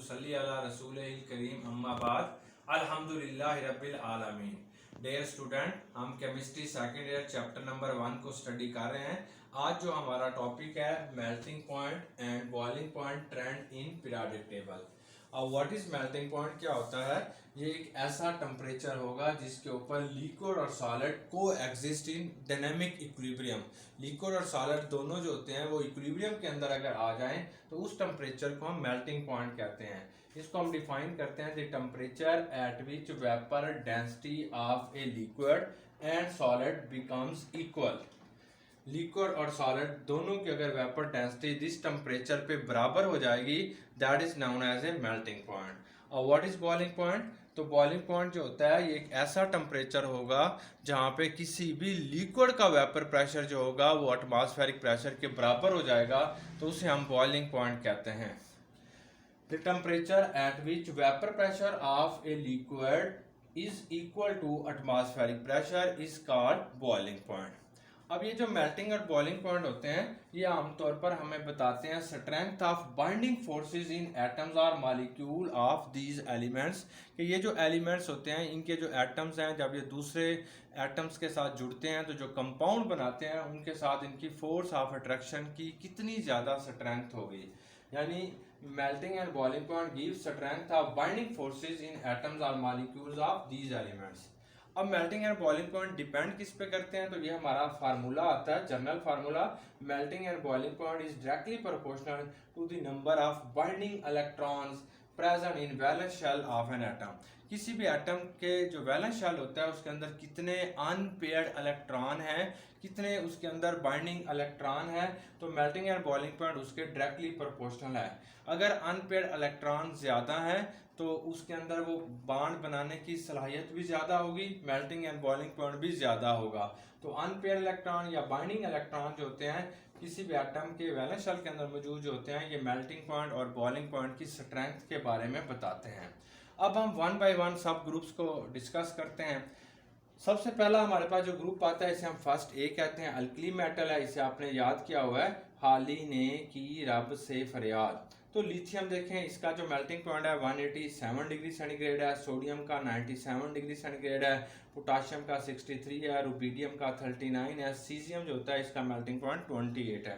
तुसल्ली अला रसूलिल करीम अम्मा बाद अल्हम्दुलिल्लाहि रब्बिल आलमीन। डियर स्टूडेंट, हम chemistry second year chapter number 1 को स्टडी कर रहे हैं। आज जो हमारा टॉपिक है melting point and boiling point trend in periodic table. अब व्हाट इज मेल्टिंग पॉइंट, क्या होता है? ये एक ऐसा टेम्परेचर होगा जिसके ऊपर लिक्विड और सॉलिड को exist in dynamic equilibrium. Liquid और सॉलिड दोनों जो होते हैं वो इक्विलिब्रियम के अंदर अगर आ जाएं तो उस टेम्परेचर को हम मेल्टिंग पॉइंट कहते हैं। इसको हम डिफाइन करते हैं the temperature at which vapour density of a liquid and solid becomes equal. Liquid और सॉलिड दोनों की अगर वेपर डेंसिटी जिस टेम्परेचर पे बराबर हो जाएगी that is known as a melting point. और व्हाट इज बॉइलिंग पॉइंट? तो बॉइलिंग पॉइंट जो होता है ये एक ऐसा टेम्परेचर होगा जहां पे किसी भी लिक्विड का वेपर प्रेशर जो होगा वो एटमॉस्फेरिक प्रेशर के बराबर हो जाएगा, तो उसे हम बॉइलिंग पॉइंट कहते हैं। The temperature at which vapour pressure of a liquid is equal to atmospheric pressure is called boiling point. अब ये जो मेल्टिंग और बॉइलिंग पॉइंट होते हैं ये आमतौर पर हमें बताते हैं strength of binding forces in atoms और मॉलिक्यूल ऑफ दीज एलिमेंट्स, कि ये जो एलिमेंट्स होते हैं इनके जो एटम्स हैं जब ये दूसरे एटम्स के साथ जुड़ते हैं तो जो कंपाउंड बनाते हैं उनके साथ इनकी फोर्स ऑफ अट्रैक्शन की कितनी ज़्यादा स्ट्रेंथ होगी। यानी melting and boiling point give strength of binding forces in atoms और मॉलिक्यूल्स ऑफ दीज एलिमेंट्स। अब melting and boiling point depend किस पे करते हैं? तो ये हमारा फार्मूला आता है, general formula. Melting and boiling point is directly proportional to the number of binding electrons present in valence shell of an atom. किसी भी एटम के जो वैलेंस शेल होता है उसके अंदर कितने अनपेयर्ड इलेक्ट्रॉन हैं, कितने उसके अंदर बाइंडिंग इलेक्ट्रॉन है, तो मेल्टिंग एंड बॉइलिंग पॉइंट उसके डायरेक्टली प्रोपोर्शनल है। अगर अनपेयर्ड इलेक्ट्रॉन ज्यादा है तो उसके अंदर वो बॉन्ड बनाने की सलाहियत भी ज्यादा होगी, मेल्टिंग एंड बॉइलिंग पॉइंट भी ज्यादा होगा। तो अनपेयर्ड इलेक्ट्रॉन या बाइंडिंग इलेक्ट्रॉन जो होते हैं किसी भी एटम के वैलेंस शेल के अंदर मौजूद जो होते हैं ये मेल्टिंग पॉइंट और बॉइलिंग पॉइंट की स्ट्रेंथ के बारे में बताते हैं। अब हम वन बाय वन सब ग्रुप्स को डिस्कस करते हैं। सबसे पहला हमारे पास जो ग्रुप आता है इसे हम फर्स्ट ए कहते हैं, अल्कली मेटल है, इसे आपने याद किया हुआ है, हाली ने की रब से फरियाद। तो लिथियम देखें, इसका जो मेल्टिंग पॉइंट है 187 डिग्री सेंटीग्रेड है, सोडियम का 97 डिग्री सेंटीग्रेड है, पोटाशियम का 63 है, रुबीडियम का 39 है, सीजियम जो होता है इसका मेल्टिंग पॉइंट 28 है।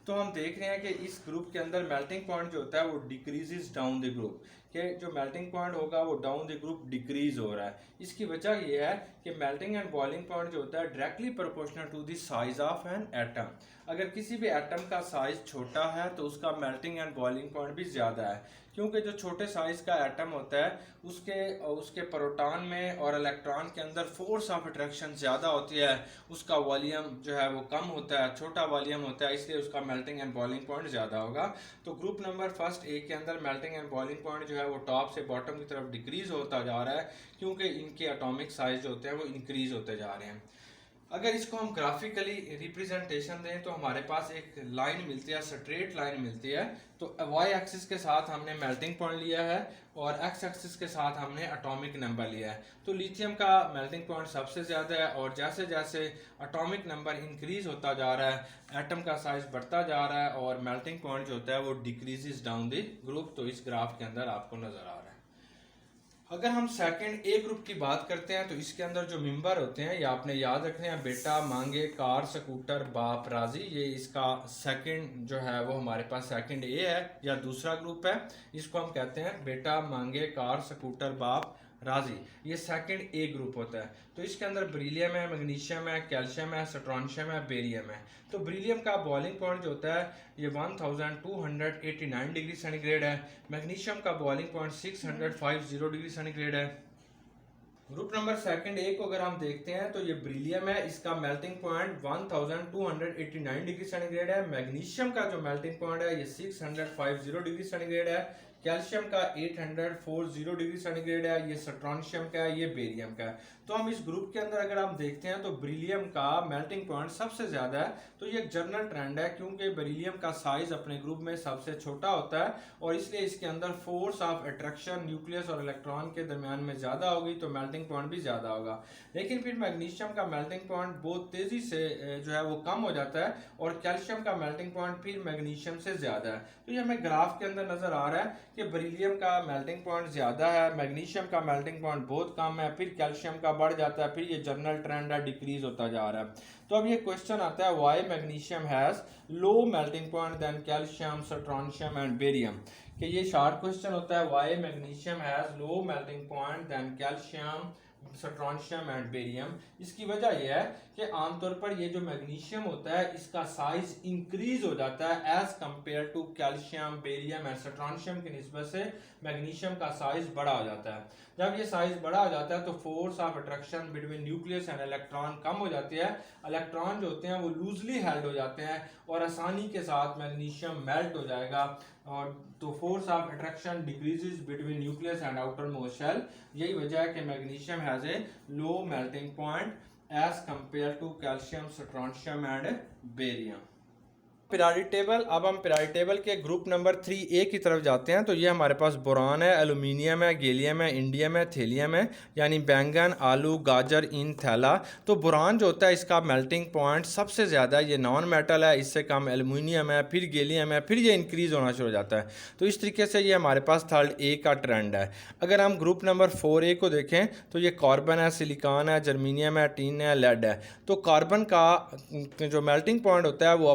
तो हम देख रहे हैं कि इस ग्रुप के अंदर मेल्टिंग पॉइंट जो होता है वो डिक्रीजेस डाउन द ग्रुप, कि जो मेल्टिंग पॉइंट होगा वो डाउन द ग्रुप डिक्रीज हो रहा है। इसकी वजह ये है कि मेल्टिंग एंड बॉइलिंग पॉइंट जो होता है directly proportional to the size of an atom. अगर किसी भी एटम का साइज छोटा है तो उसका मेल्टिंग एंड बॉइलिंग पॉइंट भी ज्यादा है, क्योंकि जो छोटे साइज का एटम होता है उसके प्रोटॉन में और इलेक्ट्रॉन के अंदर फोर्स ऑफ अट्रैक्शन ज्यादा होती है, उसका वॉल्यूम जो है वो कम होता है, छोटा वॉल्यूम होता है, इसलिए उसका मेल्टिंग एंड बॉइलिंग पॉइंट ज्यादा होगा। तो ग्रुप नंबर फर्स्ट ए के अंदर मेल्टिंग एंड बॉइलिंग पॉइंट जो है वो टॉप से बॉटम की तरफ डिक्रीज होता जा रहा है, क्योंकि इनके एटॉमिक साइज जो होते हैं वो इंक्रीज होते जा रहे हैं। अगर इसको हम ग्राफिकली रिप्रेजेंटेशन दें तो हमारे पास एक लाइन मिलती है, स्ट्रेट लाइन मिलती है। तो वाई एक्सिस के साथ हमने मेल्टिंग पॉइंट लिया है और एक्स एक्सिस के साथ हमने एटॉमिक नंबर लिया है। तो लिथियम का मेल्टिंग पॉइंट सबसे ज्यादा है और जैसे जैसे एटॉमिक नंबर इंक्रीज होता जा रहा है एटम का साइज बढ़ता जा रहा है और मेल्टिंग पॉइंट जो होता है वो डिक्रीजेस डाउन द ग्रुप। तो इस ग्राफ के अंदर आपको नजर आ रहा है। अगर हम सेकंड ए ग्रुप की बात करते हैं तो इसके अंदर जो मेंबर होते हैं ये आपने याद रखने हैं, बेटा मांगे कार स्कूटर बाप राजी। ये इसका सेकंड जो है वो हमारे पास सेकंड ए है या दूसरा ग्रुप है, इसको हम कहते हैं बेटा मांगे कार स्कूटर बाप राजी। ये सेकंड ए ग्रुप होता है। तो इसके अंदर ब्रिलियम है, मैग्नीशियम है, कैल्शियम है, स्ट्रोंशियम है, बेरियम है। तो ब्रिलियम का बॉइलिंग पॉइंट जो होता है ये 1289 डिग्री सेंटीग्रेड है, मैग्नीशियम का बॉइलिंग पॉइंट 650 डिग्री सेंटीग्रेड है। ग्रुप नंबर सेकंड ए को अगर हम देखते हैं तो ये ब्रिलियम है, इसका मेल्टिंग पॉइंट 1289 डिग्री सेंटीग्रेड है, मैग्नीशियम का जो मेल्टिंग पॉइंट है ये 650 डिग्री सेंटीग्रेड है, कैल्शियम का 840 डिग्री सेंटीग्रेड है, ये स्ट्रोंशियम का है, ये बेरियम का है। तो हम इस ग्रुप के अंदर अगर हम देखते हैं तो ब्रिलियम का मेल्टिंग पॉइंट सबसे ज्यादा है। तो ये एक जनरल ट्रेंड है, क्योंकि बेरिलियम का साइज अपने ग्रुप में सबसे छोटा होता है और इसलिए इसके अंदर फोर्स ऑफ अट्रैक्शन न्यूक्लियस और इलेक्ट्रॉन के दरमियान में ज्यादा होगी, तो मेल्टिंग पॉइंट भी ज्यादा होगा। लेकिन फिर मैग्नीशियम का मेल्टिंग पॉइंट बहुत तेजी से जो है वो कम हो जाता है और कैल्शियम का मेल्टिंग पॉइंट फिर मैग्नीशियम से ज्यादा है। तो ये हमें ग्राफ के अंदर नजर आ रहा है कि बेरिलियम का मेल्टिंग पॉइंट ज़्यादा है, मैग्नीशियम का मेल्टिंग पॉइंट बहुत कम है, फिर कैल्शियम का बढ़ जाता है, फिर ये जनरल ट्रेंड है, डिक्रीज होता जा रहा है। तो अब ये क्वेश्चन आता है why magnesium has low melting point then calcium, strontium and barium. कि ये शॉर्ट क्वेश्चन होता है why magnesium has low melting point then calcium, strontium and barium. इसकी वजह यह है कि आमतौर पर ये जो मैग्नीशियम होता है इसका साइज इंक्रीज हो जाता है as compare to calcium, barium and strontium की निस्बत से मैग्नीशियम का साइज बड़ा हो जाता है। जब ये साइज बड़ा हो जाता है तो force of attraction between nucleus and electron कम हो जाती है। इलेक्ट्रॉन जो होते हैं वो लूजली हेल्ड हो जाते हैं और आसानी के साथ मैग्नीशियम मेल्ट हो जाएगा। और तो force of attraction decreases between nucleus and outermost shell. यही वजह है कि magnesium has a low melting point as compare to calcium, strontium and barium. Periodic table, अब हम पीरियोडिक टेबल के ग्रुप नंबर 3A की तरफ जाते हैं। तो ये हमारे पास बोरान है, एल्यूमिनियम है, गैलियम है, इंडियम है, थेलियम है, यानी बैंगन, आलू, गाजर, इन, थैला। तो बोरान जो होता है इसका मेल्टिंग पॉइंट सबसे ज़्यादा है, ये नॉन मेटल है, इससे कम एल्यूमिनियम है, फिर गैलियम है, फिर ये इंक्रीज़ होना शुरू हो जाता है। तो इस तरीके से ये हमारे पास थर्ड ए का ट्रेंड है। अगर हम ग्रुप नंबर 4A को देखें तो ये कार्बन है, सिलिकॉन है, जर्मीनियम है, टीन है, लेड है। तो कार्बन का जो मेल्टिंग पॉइंट होता है वो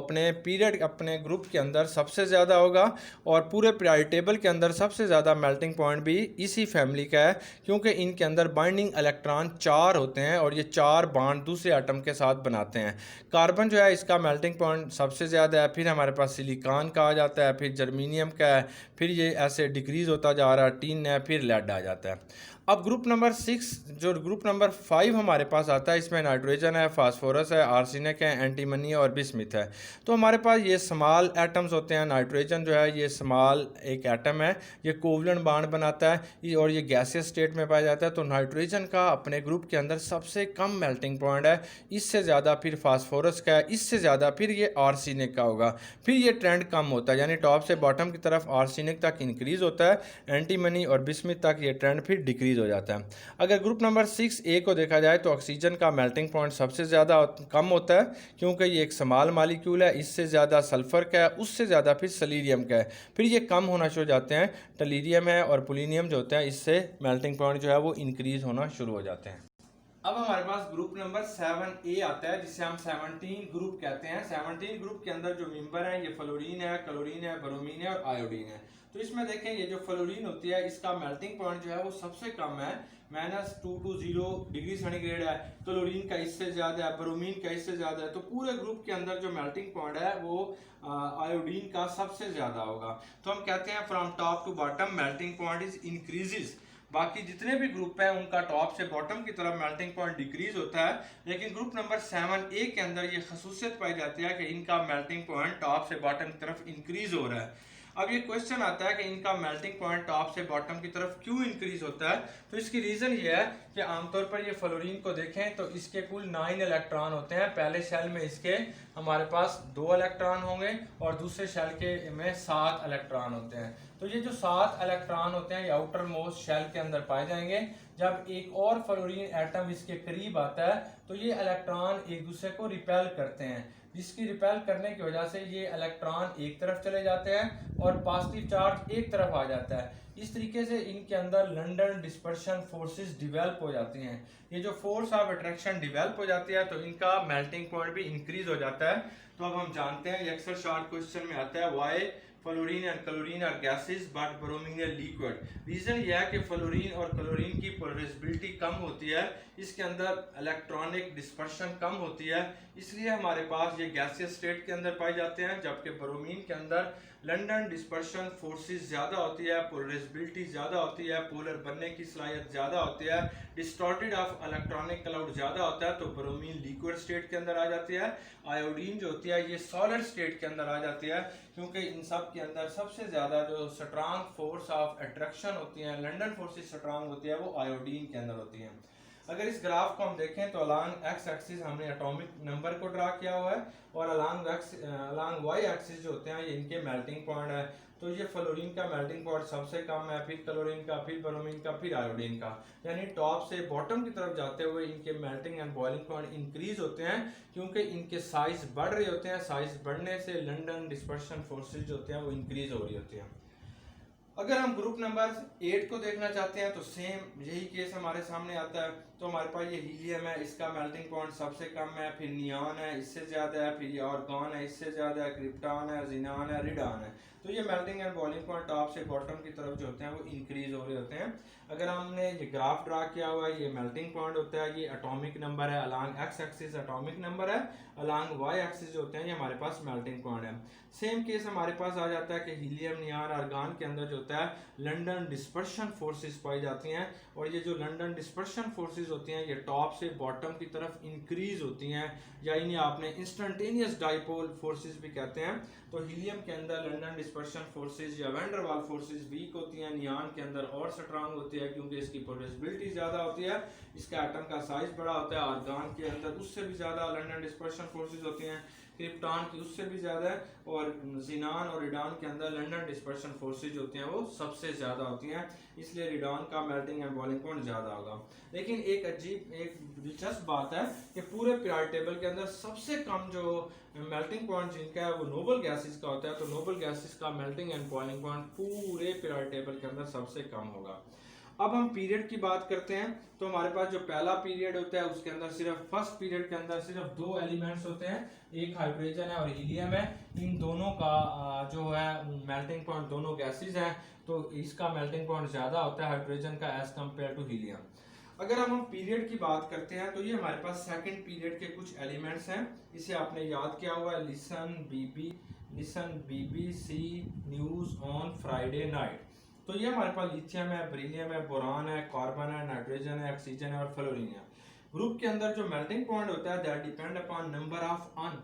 अपने ग्रुप के अंदर सबसे ज़्यादा होगा और पूरे पीरियोडिक टेबल के अंदर सबसे ज़्यादा मेल्टिंग पॉइंट भी इसी फैमिली का है, क्योंकि इनके अंदर बाइंडिंग इलेक्ट्रॉन 4 होते हैं और ये 4 बॉन्ड दूसरे एटम के साथ बनाते हैं। कार्बन जो है इसका मेल्टिंग पॉइंट सबसे ज़्यादा है, फिर हमारे पास सिलिकॉन का आ जाता है, फिर जर्मीनियम का है, फिर ये ऐसे डिक्रीज़ होता जा रहा है, टीन है, फिर लेड आ जाता है। अब ग्रुप नंबर 6 जो ग्रुप नंबर 5 हमारे पास आता है, इसमें नाइट्रोजन है, फास्फोरस है, आर्सेनिक है, एंटीमनी और बिस्मिथ है। तो हमारे पास ये स्मॉल एटम्स होते हैं। नाइट्रोजन जो है ये स्मॉल एक एटम है, ये कोवलेंट बॉन्ड बनाता है और ये गैसियस स्टेट में पाया जाता है। तो नाइट्रोजन का अपने ग्रुप के अंदर सबसे कम मेल्टिंग पॉइंट है, इससे ज़्यादा फिर फास्फोरस का है, इससे ज़्यादा फिर ये आर्सेनिक का होगा। फिर ये ट्रेंड कम होता है, यानी टॉप से बॉटम की तरफ आर्सेनिक तक इंक्रीज़ होता है, एंटीमनी और बिस्मिथ तक ये ट्रेंड फिर डिक्रीज़ हो जाता है। अगर ग्रुप नंबर 6A को देखा जाए तो ऑक्सीजन का मेल्टिंग पॉइंट सबसे ज़्यादा कम होता है, क्योंकि ये एक स्मॉल मॉलिक्यूल है, इससे ज़्यादा सल्फर का है, उससे ज़्यादा फिर सलीरियम का है, फिर ये कम होना शुरू हो जाते हैं। टलीरियम है और पोलिनियम जो होते हैं इससे मेल्टिंग पॉइंट जो है वो इंक्रीज होना शुरू हो जाते हैं। अब हमारे पास ग्रुप नंबर 7A आता है, जिसे हम 17 ग्रुप कहते हैं। 17 ग्रुप के अंदर जो मेंबर हैं ये फ्लोरीन है, क्लोरीन है, ब्रोमीन है और आयोडीन है। तो इसमें देखें ये जो फ्लोरीन होती है इसका मेल्टिंग पॉइंट जो है वो सबसे कम है, -220 डिग्री सेंटीग्रेड है। क्लोरीन का इससे ज़्यादा है, ब्रोमीन का इससे ज़्यादा है। तो पूरे ग्रुप के अंदर जो मेल्टिंग पॉइंट है वो आयोडीन का सबसे ज़्यादा होगा। तो हम कहते हैं from top to bottom melting point is increases. बाकी जितने भी ग्रुप हैं उनका टॉप से बॉटम की तरफ मेल्टिंग पॉइंट डिक्रीज होता है, लेकिन ग्रुप नंबर 7A के अंदर ये खसूसियत पाई जाती है कि इनका मेल्टिंग पॉइंट टॉप से बॉटम की तरफ इंक्रीज हो रहा है। अब ये क्वेश्चन आता है कि इनका मेल्टिंग पॉइंट टॉप से बॉटम की तरफ क्यों इंक्रीज होता है। तो इसकी रीज़न ये है कि आमतौर पर ये फ्लोरीन को देखें तो इसके कुल 9 इलेक्ट्रॉन होते हैं। पहले शेल में इसके हमारे पास 2 इलेक्ट्रॉन होंगे और दूसरे शेल के में 7 इलेक्ट्रॉन होते हैं। तो ये जो 7 इलेक्ट्रॉन होते हैं ये आउटर मोस्ट शेल के अंदर पाए जाएंगे। जब एक और फ्लोरीन एटम इसके करीब आता है तो ये इलेक्ट्रॉन एक दूसरे को रिपेल करते हैं, जिसकी रिपेल करने की वजह से ये इलेक्ट्रॉन एक तरफ चले जाते हैं और पॉजिटिव चार्ज एक तरफ आ जाता है। इस तरीके से इनके अंदर लंडन डिस्पर्शन फोर्सेस डेवलप हो जाती हैं। ये जो फोर्स ऑफ अट्रैक्शन डेवलप हो जाती है तो इनका मेल्टिंग पॉइंट भी इंक्रीज हो जाता है। तो अब हम जानते हैं, ये अक्सर शॉर्ट क्वेश्चन में आता है, why fluorine and chlorine are gases but bromine are liquid. Reason यह है कि फ्लोरीन और क्लोरीन की पोलराइजेबिलिटी कम होती है, इसके अंदर इलेक्ट्रॉनिक डिस्पर्शन कम होती है, इसलिए हमारे पास ये गैसियस स्टेट के अंदर पाए जाते हैं। जबकि ब्रोमीन के अंदर लंडन डिस्पर्शन फोर्सेस ज़्यादा होती है, पोलराइजेबिलिटी ज़्यादा होती है, पोलर बनने की सलाहियत ज़्यादा होती है, डिस्टॉर्टेड ऑफ इलेक्ट्रॉनिक क्लाउड ज़्यादा होता है, तो ब्रोमीन लिक्विड स्टेट के अंदर आ जाती है। आयोडीन जो होती है ये सॉलिड स्टेट के अंदर आ जाती है, क्योंकि इन सब के अंदर सबसे ज़्यादा जो स्ट्रांग फोर्स ऑफ अट्रैक्शन होती है, लंडन फोर्सेस स्ट्रांग होती है, वो आयोडीन के अंदर होती है। अगर इस ग्राफ को हम देखें तो अलांग एक्स एक्सिस हमने एटॉमिक नंबर को ड्रा किया हुआ है और अलांग वाई एक्सिस जो होते हैं ये इनके मेल्टिंग पॉइंट है। तो ये फ्लोरीन का मेल्टिंग पॉइंट सबसे कम है, फिर क्लोरीन का, फिर ब्रोमीन का, फिर आयोडीन का, यानी टॉप से बॉटम की तरफ जाते हुए इनके melting and boiling point increase होते हैं, क्योंकि इनके साइज बढ़ रहे होते हैं। साइज बढ़ने से लंडन डिस्पर्शन फोर्सेज जो होते हैं वो इंक्रीज हो रही होती हैं। अगर हम ग्रुप नंबर 8 को देखना चाहते हैं तो सेम यही केस हमारे सामने आता है। तो हमारे पास ये हीलियम है, इसका मेल्टिंग पॉइंट सबसे कम है, फिर नियॉन है इससे ज़्यादा है, फिर ये आर्गॉन है इससे ज़्यादा है, क्रिप्टॉन है, जिनान है, रिडॉन है। तो ये melting and boiling point top से बॉटम की तरफ जो होते हैं वो इंक्रीज हो रहे होते हैं। अगर हमने ये ग्राफ ड्रा किया हुआ है, ये मेल्टिंग पॉइंट होता है, ये एटॉमिक नंबर है, along x axis atomic number है, अलोंग वाई एक्सिस जो होते हैं ये हमारे पास मेल्टिंग पॉइंट है। सेम केस हमारे पास आ जाता है कि हीलियम, नियॉन, आर्गॉन के अंदर जो होता है लंदन डिस्पर्शन फोर्सेस पाई जाती हैं, और ये जो लंदन डिस्पर्शन फोर्सेस होती हैं ये टॉप से बॉटम की तरफ इंक्रीज होती हैं, या इन्हें आपने इंस्टेंटेनियस डाइपोल फोर्सेस भी कहते हैं। तो हीलियम के अंदर लंदन डिस्पर्शन फोर्सेस या वैन डर वाल फोर्सेस वीक होती हैं, नियॉन के अंदर और स्ट्रांग होती है क्योंकि इसकी पोटेंशियलिटी ज़्यादा होती है, इसका एटम का साइज बड़ा होता है। आर्गॉन के अंदर उससे भी ज़्यादा लंदन डिस्पर्शन फोर्सेस होती हैं, क्रिप्टॉन की उससे भी ज़्यादा है, और जिनान और रिडॉन के अंदर लंदन डिस्पर्शन फोर्सेज होती हैं वो सबसे ज़्यादा होती हैं, इसलिए रिडॉन का मेल्टिंग एंड बॉइलिंग पॉइंट ज़्यादा होगा। लेकिन एक अजीब एक दिलचस्प बात है कि पूरे पीरियोडिक टेबल के अंदर सबसे कम जो मेल्टिंग पॉइंट जिनका है वो नोबल गैसेस का होता है। तो नोबल गैसेस का मेल्टिंग एंड बॉइलिंग पॉइंट पूरे पीरियोडिक टेबल के अंदर सबसे कम होगा। अब हम पीरियड की बात करते हैं तो हमारे पास जो पहला पीरियड होता है उसके अंदर सिर्फ फर्स्ट पीरियड के अंदर सिर्फ दो एलिमेंट्स होते हैं, एक हाइड्रोजन है और हीलियम है। इन दोनों का जो है मेल्टिंग पॉइंट दोनों गैसेस हैं, तो इसका मेल्टिंग पॉइंट ज़्यादा होता है हाइड्रोजन का एज कम्पेयर टू हीलियम। अगर हम पीरियड की बात करते हैं तो ये हमारे पास सेकंड पीरियड के कुछ एलिमेंट्स हैं, इसे आपने याद किया हुआ है, listen BBC news on Friday night. तो ये हमारे पास लिथियम है, बेरिलियम है, बोरान है, कार्बन है, नाइट्रोजन है, ऑक्सीजन है और फ्लोरीन है। ग्रुप के अंदर जो मेल्टिंग पॉइंट होता है that depend upon number of an,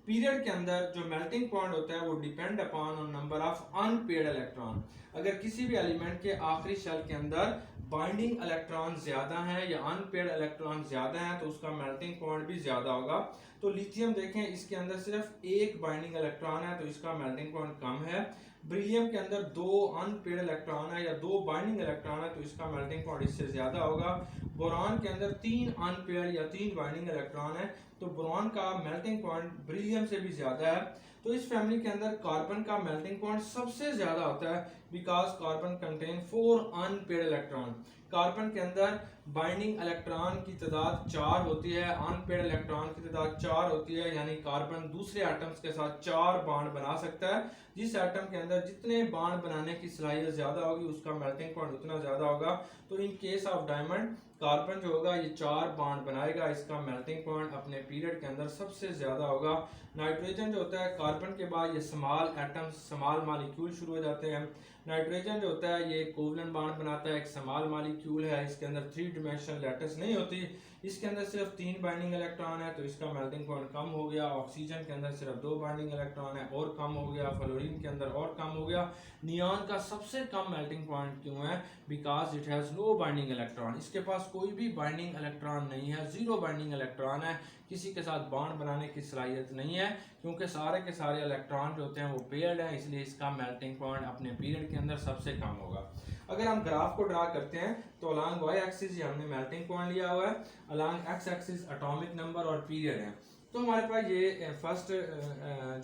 period के अंदर जो मेल्टिंग पॉइंट होता है वो depend upon on number of unpaired electron. अगर किसी भी एलिमेंट के आखिरी शेल के अंदर बाइंडिंग इलेक्ट्रॉन ज्यादा है या अनपेयर्ड इलेक्ट्रॉन ज्यादा है तो उसका मेल्टिंग पॉइंट भी ज्यादा होगा। तो लिथियम देखें, इसके अंदर सिर्फ एक बाइंडिंग इलेक्ट्रॉन है तो इसका मेल्टिंग पॉइंट कम है। बेरिलियम के अंदर दो अनपेयर्ड इलेक्ट्रॉन है या दो बाइंडिंग इलेक्ट्रॉन है तो इसका मेल्टिंग पॉइंट इससे ज्यादा होगा। बोरान के अंदर तीन अनपेयर्ड या तीन बाइंडिंग इलेक्ट्रॉन है तो बोरान का मेल्टिंग पॉइंट बेरिलियम से भी ज्यादा है। तो इस फैमिली के अंदर कार्बन का मेल्टिंग पॉइंट सबसे ज्यादा होता है because carbon contain 4 unpaired electron. Carbon के अंदर बाइंडिंग इलेक्ट्रॉन की तादाद 4 होती है, अनपेयर्ड इलेक्ट्रॉन की तादाद 4 होती है, यानी कार्बन दूसरे एटम्स के साथ 4 बॉन्ड बना सकता है। जिस एटम के अंदर जितने बॉन्ड बनाने की सलाहियत ज्यादा होगी उसका मेल्टिंग पॉइंट उतना ज्यादा होगा। तो in case of diamond carbon जो होगा ये 4 बॉन्ड बनाएगा, इसका मेल्टिंग पॉइंट अपने पीरियड के अंदर सबसे ज्यादा होगा। नाइट्रोजन जो होता है कार्बन के बाद ये स्मॉल एटम्स स्मॉल मॉलिक्यूल शुरू हो जाते हैं। नाइट्रोजन जो होता है ये कोवलेंट बॉन्ड बनाता है, एक स्मॉल मॉलिक्यूल है, इसके अंदर 3 डिमेंशनल लैटिस नहीं होती, इसके अंदर सिर्फ 3 बाइंडिंग इलेक्ट्रॉन है तो इसका मेल्टिंग पॉइंट कम हो गया। ऑक्सीजन के अंदर सिर्फ 2 बाइंडिंग इलेक्ट्रॉन है और कम हो गया। फ्लोरीन के अंदर और कम हो गया। नियॉन का सबसे कम मेल्टिंग पॉइंट क्यों है? Because it has no binding electron, इसके पास कोई भी बाइंडिंग इलेक्ट्रॉन नहीं है, जीरो बाइंडिंग इलेक्ट्रॉन है, किसी के साथ बॉन्ड बनाने की सलाहियत नहीं है क्योंकि सारे के सारे इलेक्ट्रॉन जो होते हैं वो पेयर्ड है, इसलिए इसका मेल्टिंग पॉइंट अपने पीरियड के अंदर सबसे कम होगा। अगर हम ग्राफ को ड्रा करते हैं तो अलोंग वाई एक्सिस हमने मेल्टिंग पॉइंट लिया हुआ है, along x axis atomic number और पीरियड है। तो हमारे पास ये फर्स्ट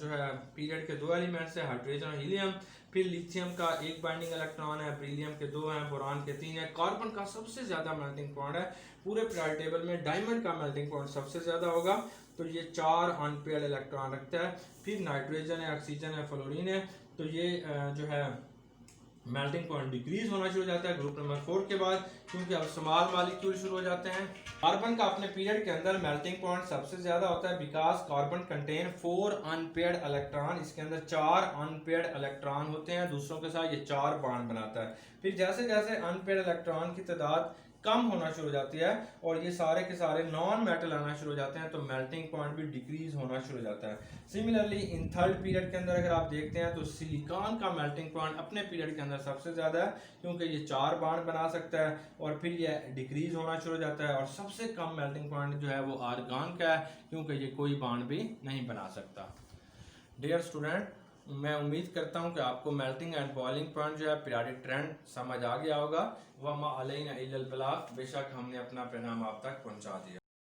जो है पीरियड के दो एलिमेंट्स है, हाइड्रोजन और हीलियम। फिर लिथियम का एक बाइंडिंग इलेक्ट्रॉन है, बेरिलियम के 2 हैं, बोरान के 3 हैं। कार्बन का सबसे ज्यादा मेल्टिंग पॉइंट है पूरे पीरियड टेबल में, डायमंड का मेल्टिंग पॉइंट सबसे ज्यादा होगा तो ये 4 अनपेयर्ड इलेक्ट्रॉन रखता है। फिर नाइट्रोजन है, ऑक्सीजन है, फ्लोरीन है, तो ये जो है मेल्टिंग पॉइंट डिक्रीज होना शुरू हो जाता है ग्रुप नंबर 4 के बाद, क्योंकि अब स्मॉल मॉलिक्यूल शुरू हो जाते हैं। कार्बन का अपने पीरियड के अंदर मेल्टिंग पॉइंट सबसे ज्यादा होता है because carbon contain 4 unpaired electron, इसके अंदर 4 अनपेयर्ड इलेक्ट्रॉन होते हैं, दूसरों के साथ ये 4 बॉन्ड बनाता है। फिर जैसे जैसे अनपेयर्ड इलेक्ट्रॉन की तादाद कम होना शुरू हो जाती है और ये सारे के सारे नॉन मेटल आना शुरू हो जाते हैं तो मेल्टिंग पॉइंट भी डिक्रीज होना शुरू हो जाता है। सिमिलरली इन थर्ड पीरियड के अंदर अगर आप देखते हैं तो सिलिकॉन का मेल्टिंग पॉइंट अपने पीरियड के अंदर सबसे ज्यादा है क्योंकि ये 4 बॉन्ड बना सकता है और फिर ये डिक्रीज होना शुरू हो जाता है। और सबसे कम मेल्टिंग पॉइंट जो है वो आर्गॉन का है क्योंकि ये कोई बॉन्ड भी नहीं बना सकता। डियर स्टूडेंट, मैं उम्मीद करता हूं कि आपको मेल्टिंग एंड बॉइलिंग पॉइंट जो है पीरियडिक ट्रेंड समझ आ गया होगा। वमा अलैना इल्लल बलाग, बेशक हमने अपना पैगाम आप तक पहुंचा दिया।